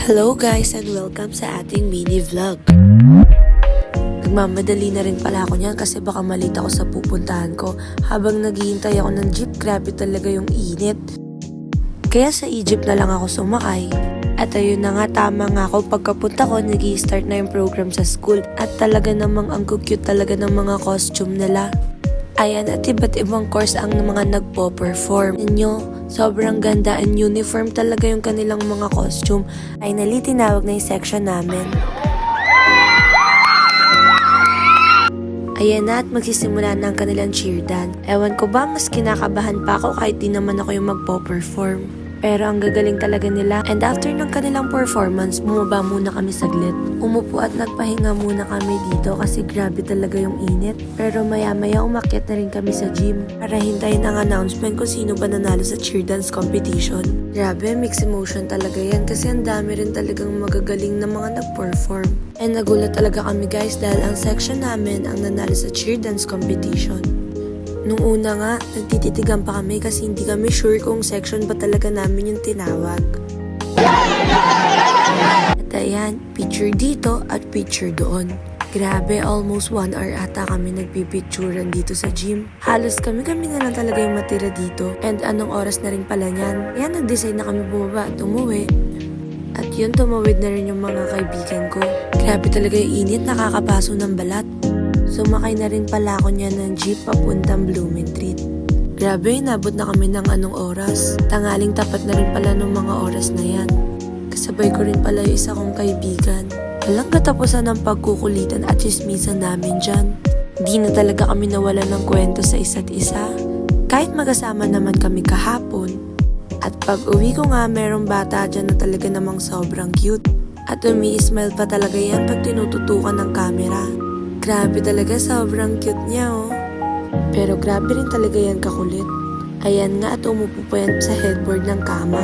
Hello guys and welcome sa ating mini vlog. Nagmamadali na rin pala ako niyan kasi baka malita ako sa pupuntahan ko. Habang naghihintay ako ng jeep, grabe talaga yung init. Kaya sa Egypt na lang ako sumakay. At ayun na nga, tama nga ako, pagkapunta ko, nag-i-start na yung program sa school. At talaga namang ang cute talaga ng mga costume nila. Ayan, at iba't ibang course ang mga nagpo-perform. Inyo, sobrang ganda and uniform talaga yung kanilang mga costume. Finally, tinawag na yung section namin. Ayan na at magsisimula na ang kanilang cheer dance. Ewan ko ba, mas kinakabahan pa ako kahit di naman ako yung magpo-perform. Pero ang gagaling talaga nila. And after ng kanilang performance, bumaba muna kami saglit. Umupo at nagpahinga muna kami dito kasi grabe talaga yung init. Pero maya-maya umakyat na rin kami sa gym para hintayin ang announcement kung sino ba nanalo sa cheer dance competition. Grabe, mixed emotion talaga yan kasi ang dami rin talagang magagaling na mga nag-perform. And nagulat talaga kami guys dahil ang section namin ang nanalo sa cheer dance competition. Nung una nga, nagtititigan pa kami kasi hindi kami sure kung section ba talaga namin yung tinawag. At ayan, picture dito at picture doon. Grabe, almost 1 hour ata kami nagpipicturan dito sa gym. Halos kami na lang talaga yung matira dito. And anong oras na rin pala niyan? Yan, nag-decide na kami bumaba at umuwi. At yun, tumawid na rin yung mga kaibigan ko. Grabe talaga yung init, nakakapaso ng balat. Sumakay na rin pala ako niya ng jeep papuntang Blumentritt. Grabe, nabot na kami ng anong oras. Tangaling tapat na rin pala ng mga oras na yan. Kasabay ko rin pala yung isa kong kaibigan. Walang katapusan ng pagkukulitan at chismisan namin dyan. Di na talaga kami nawala ng kwento sa isa't isa. Kahit magkasama naman kami kahapon. At pag uwi ko nga, merong bata dyan na talaga namang sobrang cute. At umi-smile pa talaga yan pag tinututukan ng camera. Grabe talaga, sobrang cute niya oh. Pero grabe rin talaga yan kakulit. Ayan nga at umupo pa yan sa headboard ng kama.